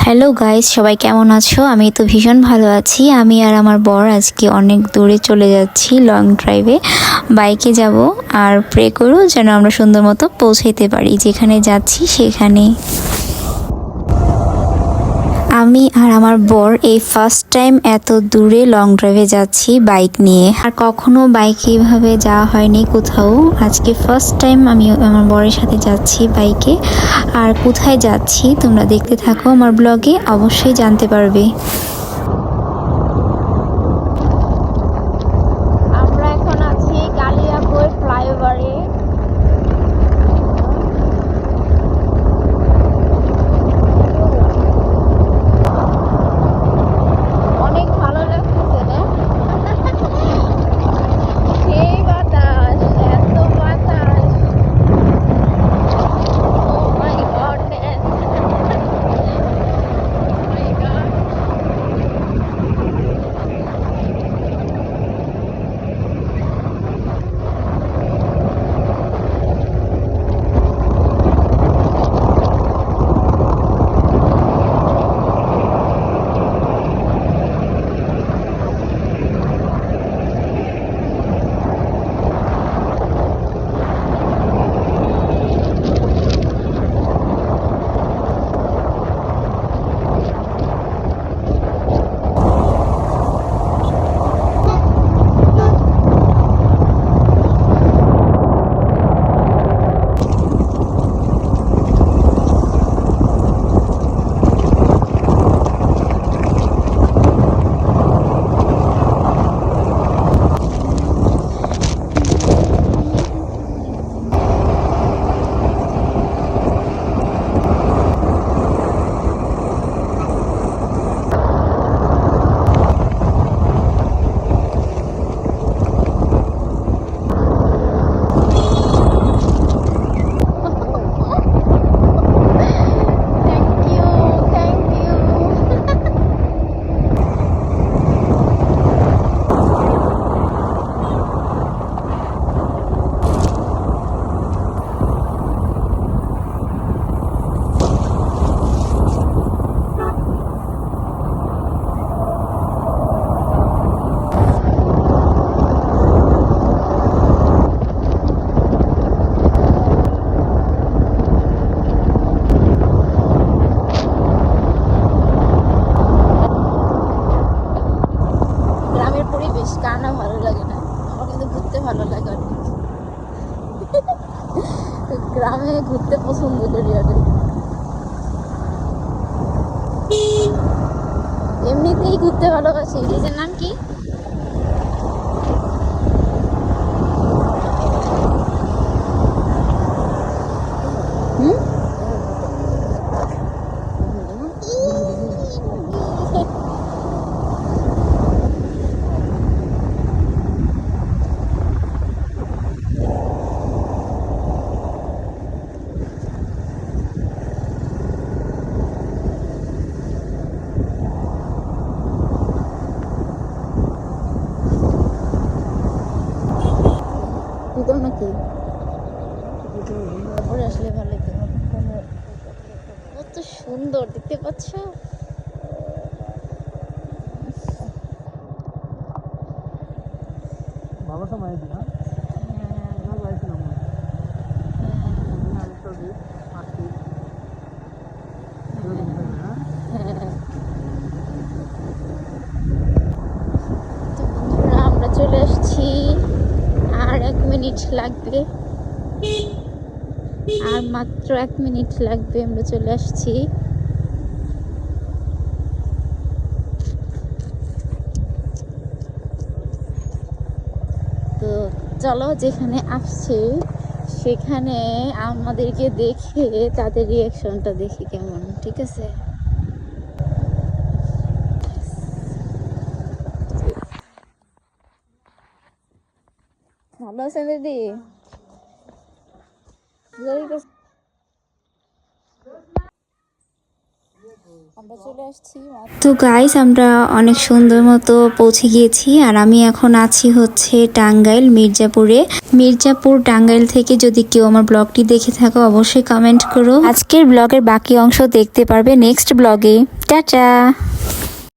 Hello guys, সবাই কেমন আছো? আমি তো ভীষণ ভালো আছি। আমি আর আমার বর আজকে অনেক দূরে চলে যাচ্ছি লং ড্রাইভে। বাইকে যাব আর প্রে করো যেন আমরা সুন্দর মতো পৌঁছাইতে পারি যেখানে যাচ্ছি সেখানে। আমি আর আমার বর এই ফার্স্ট টাইম এত দূরে লং ড্রাইভে যাচ্ছি বাইক নিয়ে। আর কখনো বাইকে এভাবে যাওয়া হয়নি কোথাও। আজকে ফার্স্ট টাইম আমি আমার বরের সাথে যাচ্ছি বাইকে। আর কোথায় যাচ্ছি তোমরা দেখতে থাকো, আমার ব্লগে অবশ্যই জানতে পারবে। আমরা এখন আছি কালিয়াকৈর ফ্লাইওভারে। অনেক ভালো লাগতেছে না? সেই বাতাস, এত বাতাস! Oh my goodness! Oh my God! Thank you, thank you. গ্রামের পরিবেশ কার না ভালো লাগে না? আমার কিন্তু ঘুরতে ভালো লাগে অনেক। গ্রামে ঘুরতে পছন্দ করি অনেক। এমনিতেই ঘুরতে ভালোবাসি। নিজের নাম কি? হুম? দিতাম নাকি? তারপরে আসলে ভালো লাগতো। কত সুন্দর দেখতে পাচ্ছ? ভালো সময় দিন। হ্যাঁ যাইছিলাম আমি তো আসছি তো বন্ধুরা, আমরা চলে আসছি। আর 1 মিনিট লাগবে। আর মাত্র 1 মিনিট লাগবে, আমরা চলে আসছি। তো চলো, যেখানে আসছে সেখানে আমাদেরকে দেখে তাদের রিয়াকশনটা দেখি কেমন। ঠিক আছে? ভালো আছেন দিদি? আমরা চলে আসছি তো গাইস আমরা অনেক সুন্দর মতো পৌঁছে গিয়েছি আর আমি এখন আছি হচ্ছে টাঙ্গাইল মির্জাপুরে। মির্জাপুর টাঙ্গাইল থেকে যদি কেউ আমার ব্লগটি দেখে থাকো অবশ্যই কমেন্ট করো। আজকের ব্লগের বাকি অংশ দেখতে পারবে নেক্সট ব্লগে। টাটা।